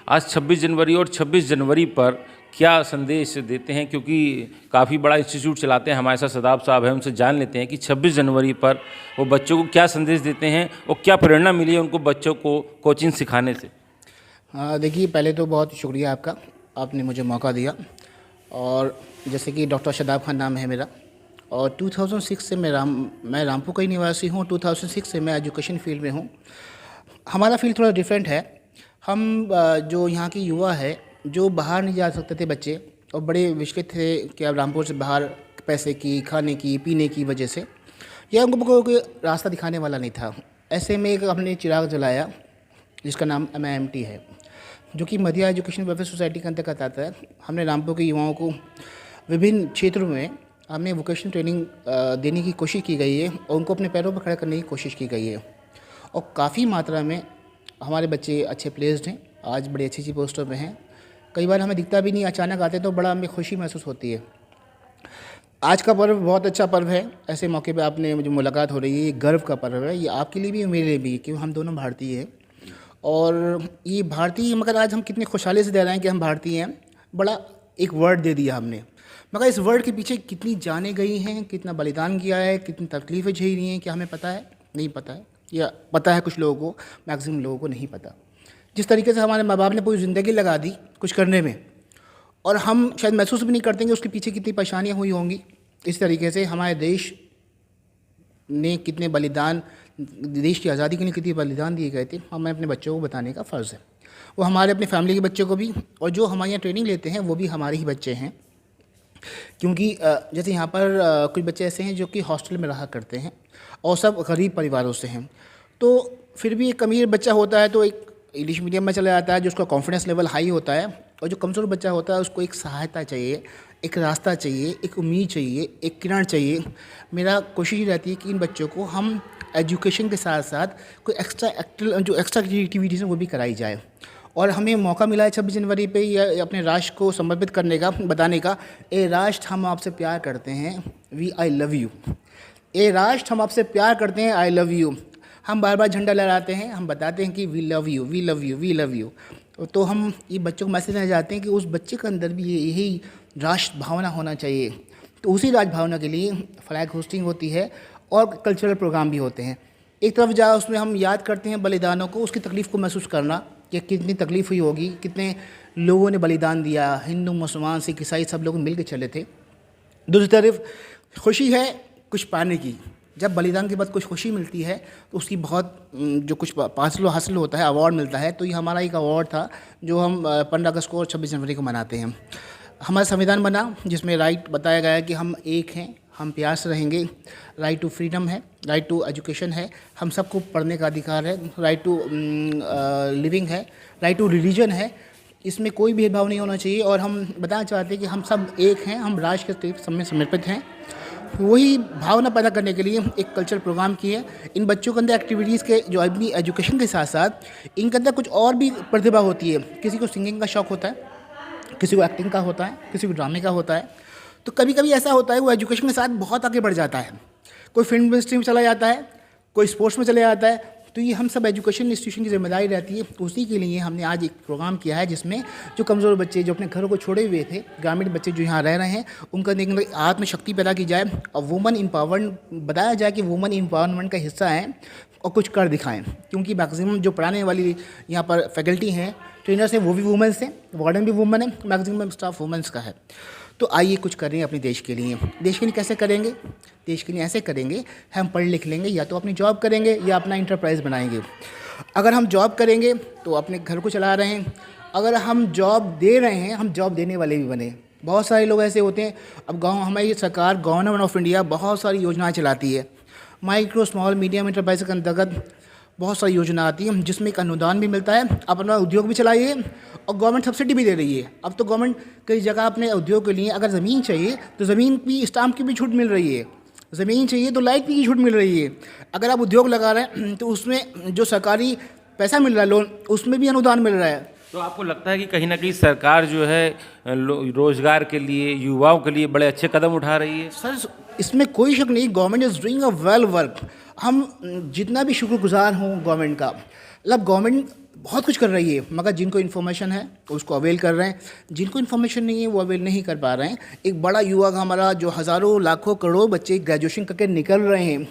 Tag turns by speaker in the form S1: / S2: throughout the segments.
S1: आज 26 जनवरी और 26 जनवरी पर क्या संदेश देते हैं, क्योंकि काफ़ी बड़ा इंस्टीट्यूट चलाते हैं हमारे साथ सदाब साहब हैं, उनसे जान लेते हैं कि 26 जनवरी पर वो बच्चों को क्या संदेश देते हैं और क्या प्रेरणा मिली है उनको बच्चों को कोचिंग सिखाने से।
S2: देखिए, पहले तो बहुत शुक्रिया आपका, आपने मुझे मौका दिया। और जैसे कि डॉक्टर शदाब खान नाम है मेरा, और 2006 से मैं रामपुर का ही निवासी हूँ। 2006 से मैं एजुकेशन फील्ड में हूँ। हमारा फील्ड थोड़ा डिफरेंट है। हम जो यहाँ की युवा है, जो बाहर नहीं जा सकते थे बच्चे, और बड़े विचलित थे कि अब रामपुर से बाहर पैसे की, खाने की, पीने की वजह से, या उनको कोई रास्ता दिखाने वाला नहीं था। ऐसे में एक हमने चिराग जलाया जिसका नाम MIMT है, जो कि मध्य एजुकेशन वेलफेयर सोसाइटी के अंतर्गत आता है। हमने रामपुर के युवाओं को विभिन्न क्षेत्रों में हमने वोकेशनल ट्रेनिंग देने की कोशिश की गई है और उनको अपने पैरों पर खड़ा करने की कोशिश की गई है। और काफ़ी मात्रा में हमारे बच्चे अच्छे प्लेस्ड हैं, आज बड़ी अच्छी पोस्टों में हैं। कई बार हमें दिखता भी नहीं, अचानक आते तो बड़ा हमें खुशी महसूस होती है। आज का पर्व बहुत अच्छा पर्व है। ऐसे मौके पे आपने मुझे मुलाकात हो रही है, ये गर्व का पर्व है, ये आपके लिए भी और मेरे लिए भी, क्योंकि हम दोनों भारतीय हैं। और ये भारतीय, मगर आज हम कितने खुशहाली से दे रहे हैं कि हम भारतीय हैं। बड़ा एक वर्ड दे दिया हमने, मगर इस वर्ड के पीछे कितनी जानें गई हैं, कितना बलिदान किया है, कितनी तकलीफ़ें झेली हैं, क्या हमें पता है? नहीं पता है, या पता है कुछ लोगों को, मैक्सिमम लोगों को नहीं पता। जिस तरीके से हमारे माँ बाप ने पूरी ज़िंदगी लगा दी कुछ करने में, और हम शायद महसूस भी नहीं करते कि उसके पीछे कितनी परेशानियाँ हुई होंगी। इस तरीके से हमारे देश ने कितने बलिदान, देश की आज़ादी के लिए कितने बलिदान दिए गए थे, हमें अपने बच्चों को बताने का फ़र्ज़ है। वो हमारे अपने फैमिली के बच्चों को भी, और जो हमारे यहाँ ट्रेनिंग लेते हैं वो भी हमारे ही बच्चे हैं। क्योंकि जैसे यहाँ पर कुछ बच्चे ऐसे हैं जो कि हॉस्टल में रहा करते हैं और सब गरीब परिवारों से हैं, तो फिर भी एक अमीर बच्चा होता है तो एक इंग्लिश मीडियम में चला जाता है, जो उसका कॉन्फिडेंस लेवल हाई होता है। और जो कमज़ोर बच्चा होता है उसको एक सहायता चाहिए, एक रास्ता चाहिए, एक उम्मीद चाहिए, एक किरण चाहिए। मेरा कोशिश रहती है कि इन बच्चों को हम एजुकेशन के साथ साथ कोई एक्स्ट्रा एक्टिविटीज़ हैं वो भी कराई जाए। और हमें मौका मिला है 26 जनवरी पे ये अपने राष्ट्र को समर्पित करने का, बताने का, ए राष्ट्र हम आपसे प्यार करते हैं, आई लव यू। ए राष्ट्र हम आपसे प्यार करते हैं, आई लव यू। हम बार बार झंडा लहराते हैं, हम बताते हैं कि we love you, we love you, we love you. तो हम ये बच्चों को मैसेज देना चाहते हैं कि उस बच्चे के अंदर भी यही राष्ट्र भावना होना चाहिए। तो उसी राष्ट्र भावना के लिए फ्लैग होस्टिंग होती है और कल्चरल प्रोग्राम भी होते हैं। एक तरफ जहाँ उसमें हम याद करते हैं बलिदानों को, उसकी तकलीफ़ को महसूस करना कि कितनी तकलीफ़ हुई होगी, कितने लोगों ने बलिदान दिया, हिंदू, मुसलमान, सिख, ईसाई सब लोग मिल के चले थे। दूसरी तरफ खुशी है कुछ पाने की। जब बलिदान के बाद कुछ खुशी मिलती है तो उसकी बहुत जो कुछ हासिल होता है, अवार्ड मिलता है। तो ये हमारा एक अवार्ड था जो हम 15 अगस्त को और 26 जनवरी को मनाते हैं। हमारा संविधान बना जिसमें राइट बताया गया है कि हम एक हैं, हम प्यार से रहेंगे। राइट टू फ्रीडम है, राइट टू एजुकेशन है, हम सबको पढ़ने का अधिकार है, राइट टू लिविंग है, राइट टू रिलीजन है। इसमें कोई भेदभाव नहीं होना चाहिए। और हम बताना चाहते हैं कि हम सब एक हैं, हम राष्ट्र के सब में समर्पित हैं। वही भावना पैदा करने के लिए एक कल्चरल प्रोग्राम किए। इन बच्चों के अंदर एक्टिविटीज़ के जो अपनी एजुकेशन के साथ साथ इनके अंदर कुछ और भी प्रतिभा होती है। किसी को सिंगिंग का शौक़ होता है, किसी को एक्टिंग का होता है, किसी को ड्रामे का होता है। तो कभी कभी ऐसा होता है वो एजुकेशन के साथ बहुत आगे बढ़ जाता है। कोई फिल्म इंडस्ट्री में चला जाता है, कोई स्पोर्ट्स में चले जाता है। तो ये हम सब एजुकेशन इंस्टीट्यूशन की जिम्मेदारी रहती है। उसी के लिए हमने आज एक प्रोग्राम किया है जिसमें जो कमज़ोर बच्चे जो अपने घरों को छोड़े हुए थे, ग्रामीण बच्चे जो यहाँ रह रहे हैं, उनका देखने आत्मशक्ति पैदा की जाए और वुमन एम्पावरमेंट बताया जाए कि वुमन एम्पावरमेंट का हिस्सा हैं और कुछ कर दिखाएं। क्योंकि मैक्सिमम जो पढ़ाने वाली यहाँ पर फैकल्टी हैं, ट्रेनर्स हैं, वो भी वुमेंस हैं, वार्डन भी वुमन है, मैक्सिमम स्टाफ वुमेंस का है। तो आइए कुछ करें अपने देश के लिए। देश के लिए कैसे करेंगे? देश के लिए ऐसे करेंगे, हम पढ़ लिख लेंगे, या तो अपनी जॉब करेंगे या अपना इंटरप्राइज बनाएंगे। अगर हम जॉब करेंगे तो अपने घर को चला रहे हैं, अगर हम जॉब दे रहे हैं, हम जॉब देने वाले भी बने। बहुत सारे लोग ऐसे होते हैं। अब गाँव हमारी सरकार गवर्नमेंट ऑफ इंडिया बहुत सारी योजनाएँ चलाती है। माइक्रो स्मॉल मीडियम इंटरप्राइज के अंतर्गत बहुत सारी योजना आती है जिसमें एक अनुदान भी मिलता है, अपना उद्योग भी चलाइए, और गवर्नमेंट सब्सिडी भी दे रही है। अब तो गवर्नमेंट कई जगह अपने उद्योग के लिए अगर ज़मीन चाहिए तो ज़मीन की स्टाम्प की भी छूट मिल रही है, ज़मीन चाहिए तो लाइट की छूट मिल रही है। अगर आप उद्योग लगा रहे हैं तो उसमें जो सरकारी पैसा मिल रहा है लोन, उसमें भी अनुदान मिल रहा है।
S1: तो आपको लगता है कि कहीं ना कहीं सरकार जो है रोजगार के लिए, युवाओं के लिए बड़े अच्छे कदम उठा रही है?
S2: सर, इसमें कोई शक नहीं, government is doing a well work. हम जितना भी शुक्रगुजार हों गवर्नमेंट का, मतलब गवर्नमेंट बहुत कुछ कर रही है, मगर जिनको इन्फॉर्मेशन है उसको अवेल कर रहे हैं, जिनको इन्फॉर्मेशन नहीं है वो अवेल नहीं कर पा रहे हैं। एक बड़ा युवा हमारा जो हज़ारों लाखों करोड़ों बच्चे ग्रेजुएशन करके निकल रहे हैं,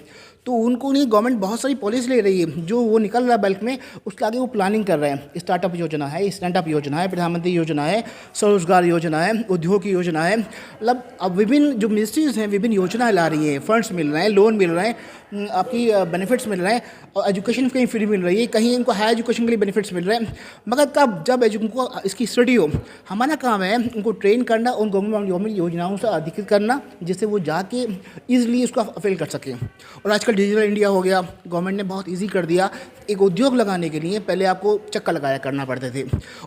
S2: तो उनको नहीं गवर्नमेंट बहुत सारी पॉलिसी ले रही है, जो वो निकल रहा है बल्क में, उसके आगे वो प्लानिंग कर रहे हैं। स्टार्टअप योजना है, स्टैंडअप योजना है, प्रधानमंत्री योजना है, स्वरोजगार योजना है, उद्योग की योजना है। मतलब अब विभिन्न जो मिनिस्ट्रीज़ हैं विभिन्न योजनाएं ला रही हैं, फंड्स मिल रहे हैं, लोन मिल रहे हैं, आपकी बेनिफिट्स मिल रहे हैं, और एजुकेशन कहीं फ्री मिल रही है, कहीं इनको हायर एजुकेशन के लिए बेनिफिट्स मिल रहे हैं। मगर तब जब उनको इसकी स्टडी हो, हमारा काम है उनको ट्रेन करना, उन गवर्नमेंट योजनाओं से अधिकृत करना, जिससे वो जाके ईजिली उसको अवेल कर सकें। और आजकल डिजिटल इंडिया हो गया, गवर्नमेंट ने बहुत ईजी कर दिया। एक उद्योग लगाने के लिए पहले आपको चक्कर लगाया करना पड़ते थे,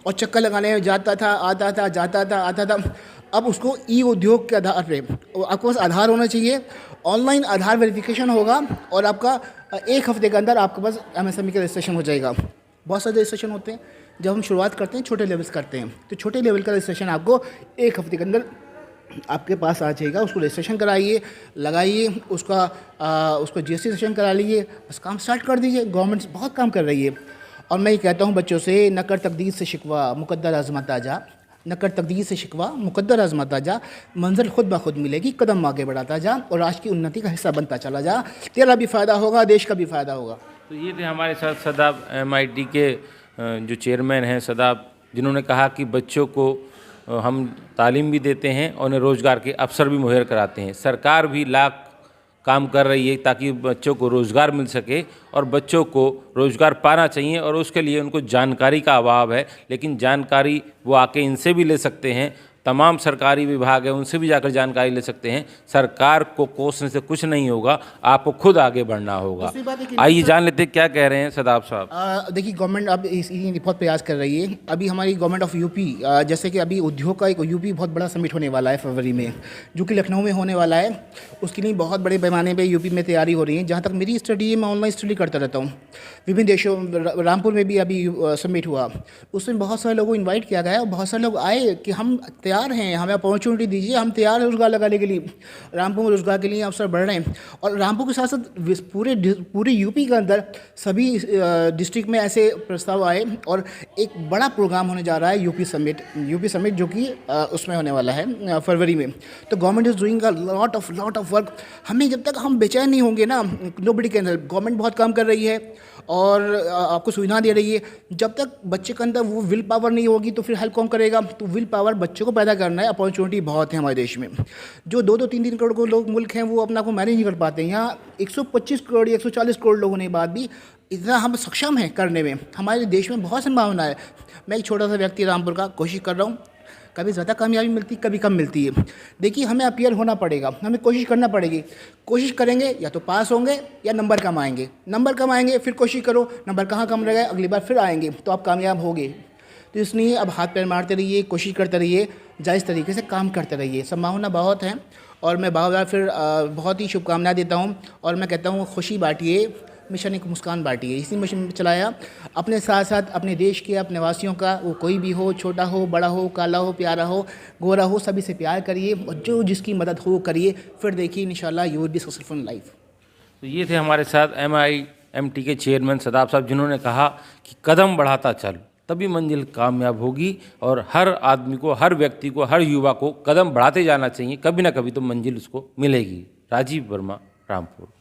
S2: और चक्कर लगाने में जाता था, आता था, जाता था, आता था। अब उसको ई उद्योग के आधार पे आपके पास आधार होना चाहिए, ऑनलाइन आधार वेरिफिकेशन होगा, और आपका 1 हफ्ते के अंदर आपके पास MSME का रजिस्ट्रेशन हो जाएगा। बहुत सारे रजिस्ट्रेशन होते हैं, जब हम शुरुआत करते हैं छोटे लेवल से करते हैं, तो छोटे लेवल का रजिस्ट्रेशन आपको 1 हफ्ते के अंदर आपके पास आ जाएगा। उसको रजिस्ट्रेशन कराइए, लगाइए, उसको GST रजिस्ट्रेशन करा लीजिए, बस काम स्टार्ट कर दीजिए। गवर्नमेंट बहुत काम कर रही है। और मैं ये कहता हूँ बच्चों से, न कर तकदीर से शिकवा मुकद्दर आज़माता जा, न कर तकदीर से शिकवा मुकद्दर आज़माता जा, मंजिल खुद ब खुद मिलेगी, कदम आगे बढ़ाता जा, और राष्ट्र की उन्नति का हिस्सा बनता चला जा। तेरा भी फ़ायदा होगा, देश का भी फ़ायदा होगा।
S1: तो ये थे हमारे साथ सदाब MIT के जो चेयरमैन हैं सदाब, जिन्होंने कहा कि बच्चों को हम तालीम भी देते हैं और उन्हें रोज़गार के अवसर भी मुहैया कराते हैं। सरकार भी लाख काम कर रही है ताकि बच्चों को रोज़गार मिल सके, और बच्चों को रोज़गार पाना चाहिए, और उसके लिए उनको जानकारी का अभाव है। लेकिन जानकारी वो आके इनसे भी ले सकते हैं, तमाम सरकारी विभाग है उनसे भी जाकर जानकारी ले सकते हैं। सरकार को कोसने से कुछ नहीं होगा, आपको खुद आगे बढ़ना होगा। आइए जान लेते हैं क्या कह रहे हैं सदाब साहब।
S2: देखिए, गवर्नमेंट अब इसी बहुत प्रयास कर रही है। अभी हमारी गवर्नमेंट ऑफ यूपी, जैसे कि अभी उद्योग का एक यूपी बहुत बड़ा समिट होने वाला है फरवरी में, जो कि लखनऊ में होने वाला है। उसके लिए बहुत बड़े पैमाने पर यूपी में तैयारी हो रही है। जहाँ तक मेरी स्टडी है, मैं ऑनलाइन स्टडी करता रहता हूँ विभिन्न देशों। रामपुर में भी अभी समिट हुआ, उसमें बहुत सारे लोगों को इन्वाइट किया गया, और बहुत सारे लोग आए कि हम तैयार हैं, हमें अपॉर्चुनिटी दीजिए, हम तैयार हैं रोज़गार लगाने के लिए। रामपुर में रोज़गार के लिए अवसर बढ़ रहे हैं, और रामपुर के साथ साथ पूरे यूपी के अंदर सभी डिस्ट्रिक्ट में ऐसे प्रस्ताव आए, और एक बड़ा प्रोग्राम होने जा रहा है यूपी समिट, जो कि उसमें होने वाला है फरवरी में। तो government is doing a lot of work. हमें जब तक हम बेचैन नहीं होंगे ना, नोबडी कैन हेल्प। गवर्नमेंट बहुत काम कर रही है और आपको सुविधा दे रही है। जब तक बच्चे के अंदर वो विल पावर नहीं होगी तो फिर हेल्प कौन करेगा? तो विल पावर बच्चों को पैदा करना है। अपॉर्चुनिटी बहुत है हमारे देश में। जो 2-2, 3-3 करोड़ को लोग मुल्क हैं, वो अपना को मैनेज नहीं कर पाते हैं। यहाँ 125 करोड़ 140 करोड़ लोग होने के बाद भी इतना हम सक्षम हैं करने में। हमारे देश में बहुत संभावना है। मैं एक छोटा सा व्यक्ति रामपुर का, कोशिश कर रहा हूँ। कभी ज़्यादा कामयाबी मिलती, कभी कम मिलती है। देखिए, हमें अपीयर होना पड़ेगा, हमें कोशिश करना पड़ेगी। कोशिश करेंगे या तो पास होंगे या नंबर कम आएंगे। नंबर कम आएंगे, फिर कोशिश करो, नंबर कहाँ कम रहेगा, अगली बार फिर आएंगे तो आप कामयाब होगे। तो इसलिए अब हाथ पैर मारते रहिए, कोशिश करते रहिए, जायज़ तरीके से काम करते रहिए। संभावना बहुत है, और मैं बार बार फिर बहुत ही शुभकामनाएं देता हूँ। और मैं कहता हूँ, खुशी बांटिए, मिशन एक मुस्कान बांटिए। इसी मिशन चलाया, अपने साथ साथ अपने देश के, अपने वासियों का, वो कोई भी हो, छोटा हो, बड़ा हो, काला हो, प्यारा हो, गोरा हो, सभी से प्यार करिए, और जो जिसकी मदद हो करिए। फिर देखिए, इंशाल्लाह you will be successful in life.
S1: तो ये थे हमारे साथ MIMT के चेयरमैन सदाब साहब, जिन्होंने कहा कि कदम बढ़ाता चल, तभी मंजिल कामयाब होगी। और हर आदमी को, हर व्यक्ति को, हर युवा को कदम बढ़ाते जाना चाहिए, कभी ना कभी तो मंजिल उसको मिलेगी। राजीव वर्मा, रामपुर।